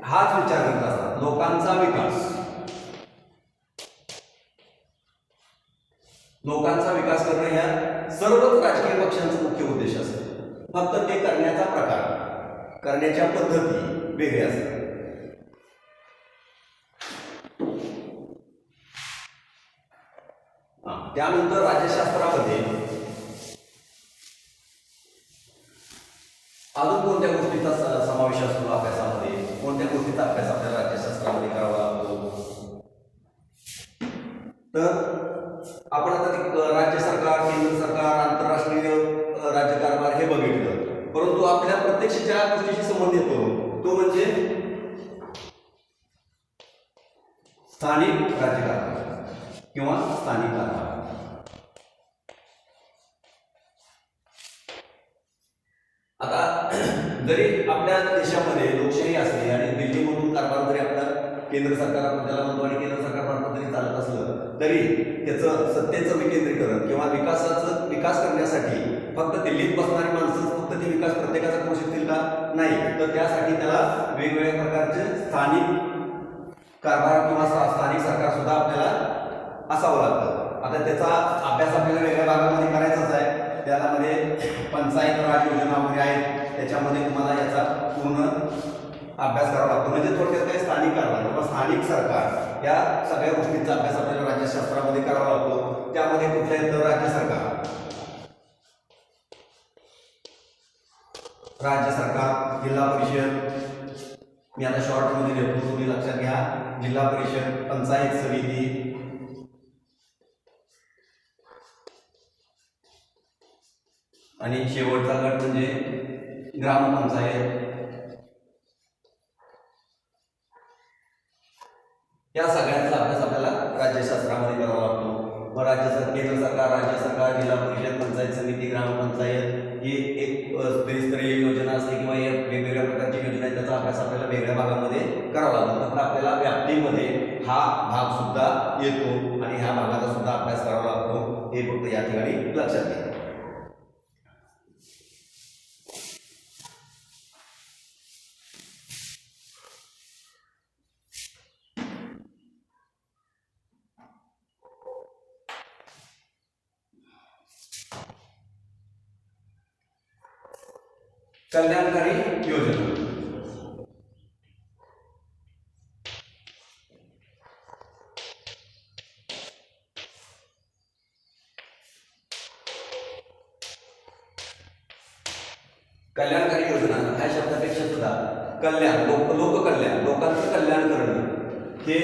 Speaker 1: हाच विचार करत असतात, लोकांचा विकास करणं ह्या सर्वच राजकीय पक्षांचा मुख्य उद्देश असतो. फक्त ते करण्याचा प्रकार, करण्याच्या पद्धती वेगळ्या असतात. त्यानंतर राज्यशास्त्रामध्ये अजून कोणत्या गोष्टीचा समावेश असतो अभ्यासामध्ये, कोणत्या गोष्टीचा अभ्यास आपल्याला राज्यशास्त्रामध्ये करावा लागतो, तर आपण आता राज्य सरकार, केंद्र सरकार, आंतरराष्ट्रीय राज्यकारभार हे बघितलं. परंतु आपल्या प्रत्यक्ष ज्या गोष्टीशी संबंध येतो तो म्हणजे स्थानिक राज्यकारभार किंवा स्थानिक कारभार. आता जरी आपल्या देशामध्ये लोकशाही असली आणि दिल्लीमधून कारभार जरी आपल्या केंद्र सरकार आपण त्याला म्हणतो आणि केंद्र सरकार जरी चालत असलं तरी त्याचं सत्तेचं विकेंद्रीकरण किंवा विकास करण्यासाठी फक्त दिल्लीत बसणारी माणसं फक्त ते विकास प्रत्येकाचा करू शकतील का, नाही, तर त्यासाठी त्याला वेगवेगळ्या प्रकारचे स्थानिक कारभार किंवा स्थानिक सरकार सुद्धा आपल्याला असावं लागतं. आता त्याचा अभ्यास आपल्याला वेगळ्या भागामध्ये करायचाच आहे. त्यामध्ये पंचायत राज योजना वगैरे आहेत, त्याच्यामध्ये तुम्हाला याचा पूर्ण अभ्यास करावा लागतो. म्हणजे थोडक्यात काही स्थानिक कारभार किंवा स्थानिक सरकार या सगळ्या गोष्टींचा अभ्यास आपल्याला राज्यशास्त्रामध्ये करावा लागतो. त्यामध्ये कुठल्या येतं राज्य सरकार, जिल्हा परिषद, मी आता शॉर्टमध्ये देतो, तुम्ही लक्षात घ्या. जिल्हा परिषद, पंचायत समिती, आणि शेवटचा गट म्हणजे ग्रामपंचायत. या सगळ्यांचा अभ्यास आपल्याला राज्यशास्त्रामध्ये करावा लागतो. मग केंद्र सरकार, राज्य सरकार, जिल्हा परिषद, पंचायत समिती, ग्रामपंचायत ही एक त्रिस्तरीय योजना असते किंवा या वेगवेगळ्या प्रकारची योजना आहे, त्याचा अभ्यास आपल्याला वेगळ्या भागामध्ये करावा लागतो. फक्त आपल्याला व्याप्तीमध्ये हा भाग सुद्धा येतो आणि ह्या भागाचा सुद्धा अभ्यास करावा लागतो, हे फक्त या ठिकाणी लक्षात घ्या. कल्याणकारी योजना. कल्याणकारी योजना ह्या शब्दापेक्षा सुद्धा कल्याण, लोककल्याण, लोकांचं कल्याण करणं हे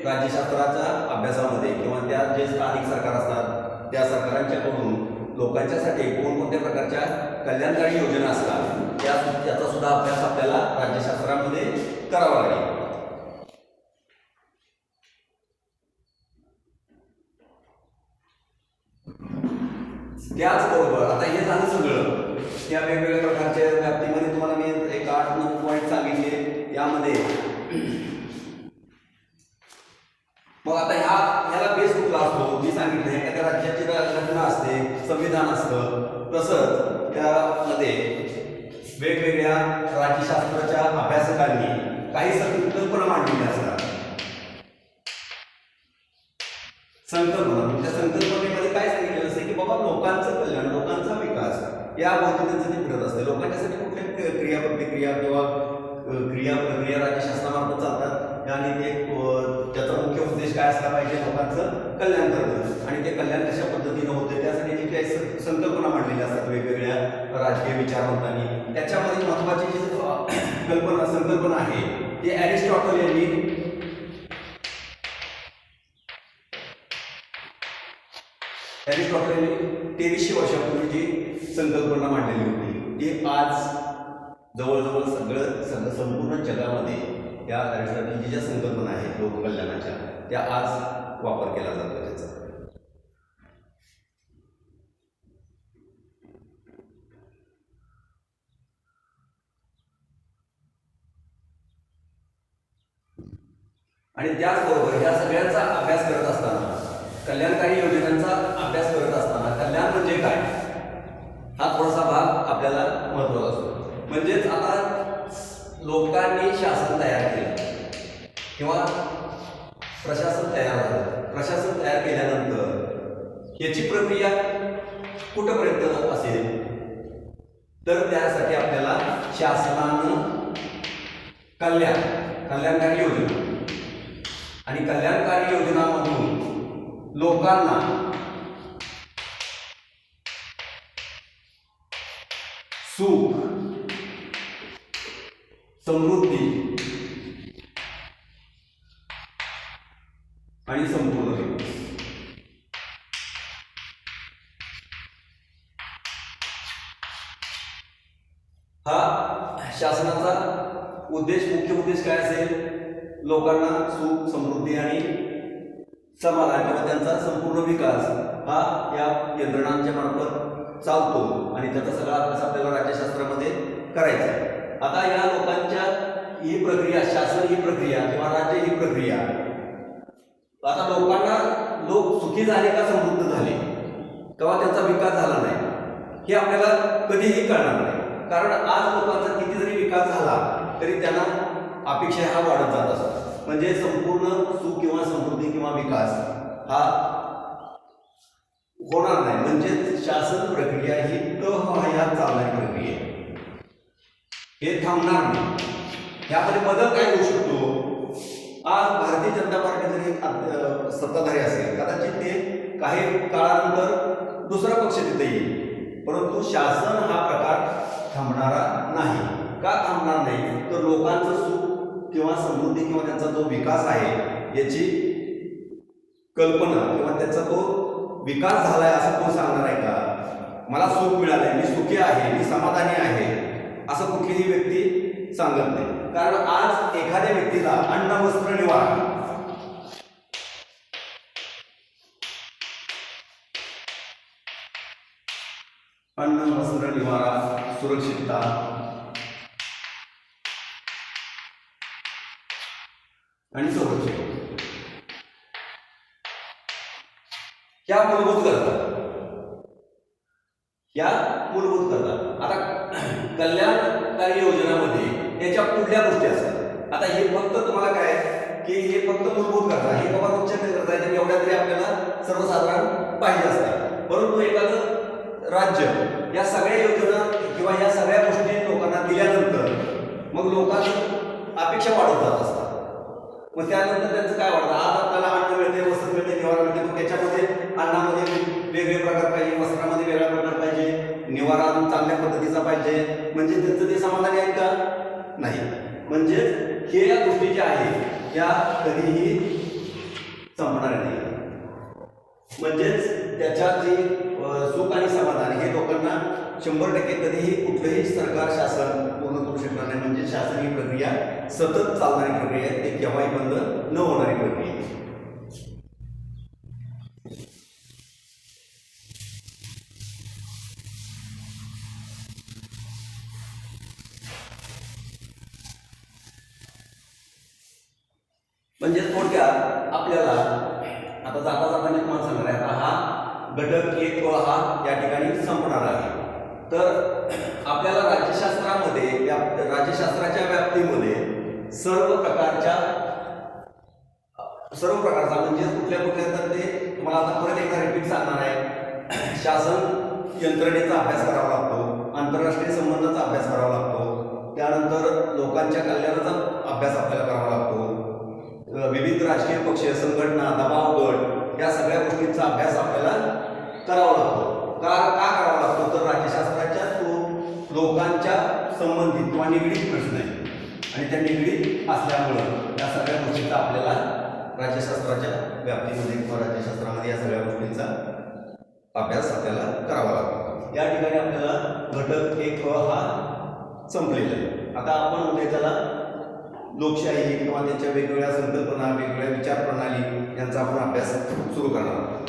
Speaker 1: राज्यशास्त्राच्या अभ्यासामध्ये किंवा त्या जे स्थानिक सरकार असतात त्या सरकारांच्याकडून लोकांच्यासाठी कोणकोणत्या प्रकारच्या कल्याणकारी योजना असतात त्याचा सुद्धा अभ्यास आपल्याला राज्यशास्त्रामध्ये करावा लागेल. त्याचबरोबर आता हे झालं सगळं त्या वेगवेगळ्या प्रकारच्या व्याप्तीमध्ये तुम्हाला मी एक 8-9 पॉईंट सांगितले. यामध्ये मग आता ह्याला बेस कुठला असतो मी सांगितलं, एखाद्या राज्याची घटना असते, संविधान असतं, तसंच त्यामध्ये वेगवेगळ्या राज्यशास्त्राच्या अभ्यासकांनी काही संकल्पना मांडलेल्या असतात. त्या संकल्पनेमध्ये काय सांगितलेलं असते की बाबा लोकांचं कल्याण, लोकांचा विकास या पद्धतीचं ते फिरत असते. लोकांच्यासाठी कुठल्या क्रिया प्रतिक्रिया किंवा क्रिया प्रक्रिया राज्यशास्त्रामार्फत चालतात आणि ते त्याचा मुख्य उद्देश काय असला पाहिजे, लोकांचं कल्याण करणं. आणि ते कल्याण कशा पद्धतीनं होते त्यासाठी जी काही संकल्पना मांडलेल्या असतात वेगवेगळ्या राजकीय विचारवंतांनी, त्याच्यामध्ये महत्वाची जी संकल्पना आहे ती अरिस्टॉटल यांनी अरिस्टॉटल यांनी 2300 वर्षापूर्वी जी संकल्पना मांडलेली होती ती आज जवळजवळ संपूर्ण जगामध्ये या अरिस्टॉटलची ज्या संकल्पना आहेत लोककल्याणाच्या त्या आज वापर केला जातो त्याचा. आणि त्याचबरोबर ह्या सगळ्यांचा अभ्यास करत असताना, कल्याणकारी योजनांचा अभ्यास करत असताना कल्याण म्हणजे काय हा थोडासा भाग आपल्याला महत्त्वाचा असतो. म्हणजेच आता लोकांनी शासन तयार केलं किंवा प्रशासन तयार झालं. प्रशासन तयार केल्यानंतर याची प्रक्रिया कुठपर्यंत असेल, तर त्यासाठी आपल्याला शासनानं कल्याणकारी योजना आणि कल्याणकारी योजनांमधून लोकांना सुख, समृद्धी आणि संपूर्ण विकास हा शासनाचा मुख्य उद्देश काय असेल, लोकांना सुख, समृद्धी आणि समाधान किंवा त्यांचा संपूर्ण विकास हा या यंत्रणांच्या मार्फत चालतो आणि त्याचा सगळा अभ्यास आपल्याला राज्यशास्त्रामध्ये करायचा आहे. आता या लोकांच्या ही प्रक्रिया, शासन ही प्रक्रिया किंवा राज्य ही प्रक्रिया, आता लोक सुखी झाले का समृद्ध झाले तेव्हा त्यांचा विकास झाला नाही हे आपल्याला कधीही कळणार नाही. कारण आज लोकांचा किती जरी विकास झाला तरी त्यांना अपेक्षा हा वाढत जात असतो. म्हणजे संपूर्ण सुख किंवा समृद्धी किंवा विकास हा होणार नाही. म्हणजे शासन प्रक्रिया ही तहयात चालणारी प्रक्रिया आहे, हे थांबणार नाही. यामध्ये बदल काय होऊ शकतो, आज भारतीय जनता पार्टी जरी सत्ताधारी असेल कदाचित ते काही काळानंतर दुसरा पक्ष तिथे येईल, परंतु शासन हा प्रकार थांबणारा नाही. का थांबणार नाही, तर लोकांचं सुख किंवा समृद्धी किंवा त्यांचा जो विकास आहे याची कल्पना किंवा त्याचा तो विकास झालाय असं कोण सांगणार आहे का? मला सुख मिळालंय, मी सुखी आहे, मी समाधानी आहे असं कुठलीही व्यक्ती सांगत नाही. कारण आज एखाद्या व्यक्तीला अन्न, वस्त्र, निवारा सुरक्षितता आणि संरक्षण या मूलभूत करतात. आता कल्याणकारी योजनामध्ये याच्या कुठल्या गोष्टी असतात. आता हे फक्त तुम्हाला काय की हे फक्त मूलभूत करता, हे बाबा रोजच्या करता येते एवढ्या तरी आपल्याला सर्वसाधारण पाहिजे असतात. परंतु एखादं राज्य या सगळ्या योजना किंवा या सगळ्या गोष्टी लोकांना दिल्यानंतर मग लोकांची अपेक्षा वाढत जात असतात. मग त्यानंतर त्यांचं काय वाटतं, आज आपल्याला अन्न मिळते, वस्त्र मिळते, निवारा मिळते, पण त्याच्यामध्ये अन्नामध्ये वेगळे प्रकार पाहिजे, वस्त्रामध्ये वेगळा प्रकार पाहिजे, निवारा चांगल्या पद्धतीचा पाहिजे. म्हणजे त्यांचं ते समाधानी आहेत का? नाही. म्हणजे हे या गोष्टी ज्या आहेत त्या कधीही संपणार नाही. म्हणजेच त्याच्या जी सुख आणि समाधान हे लोकांना 100% कधीही कुठलंही सरकार, शासन पूर्ण करू शकणार नाही. म्हणजे शासन ही प्रक्रिया सतत चालणारी प्रक्रिया आहे, ते केव्हाही बंद न होणारी प्रक्रिया आहे. म्हणजे थोडक्यात आपल्याला आता जाता जाता मी तुम्हाला सांगणार आहे, आता हा घटक 1 हा या ठिकाणी संपणार आहे. तर आपल्याला राज्यशास्त्राच्या व्याप्तीमध्ये सर्व प्रकारचा म्हणजे कुठल्या तर ते तुम्हाला आता परत एकदा रिपीट सांगणार आहे. शासन यंत्रणेचा अभ्यास करावा लागतो, आंतरराष्ट्रीय संबंधाचा अभ्यास करावा लागतो, त्यानंतर लोकांच्या कल्याणाचा अभ्यास आपल्याला करावा लागतो, विविध राजकीय पक्ष, संघटना, दबाव गट या सगळ्या गोष्टींचा अभ्यास आपल्याला करावा लागतो. का करावा लागतो? तर राज्यशास्त्राच्या तो लोकांच्या संबंधित किंवा निगडीत प्रश्न आहे आणि त्या निगडीत असल्यामुळं या सगळ्या गोष्टींचा आपल्याला राज्यशास्त्राच्या व्याप्तीमध्ये किंवा राज्यशास्त्रामध्ये या सगळ्या गोष्टींचा अभ्यास आपल्याला करावा लागतो. या ठिकाणी आपल्याला घटक 1 हा संपलेला आहे. आता आपण उद्या त्याला लोकशाही किंवा त्याच्या वेगवेगळ्या संकल्पना, वेगवेगळ्या विचार प्रणाली यांचा आपण अभ्यास सुरू करणार आहोत.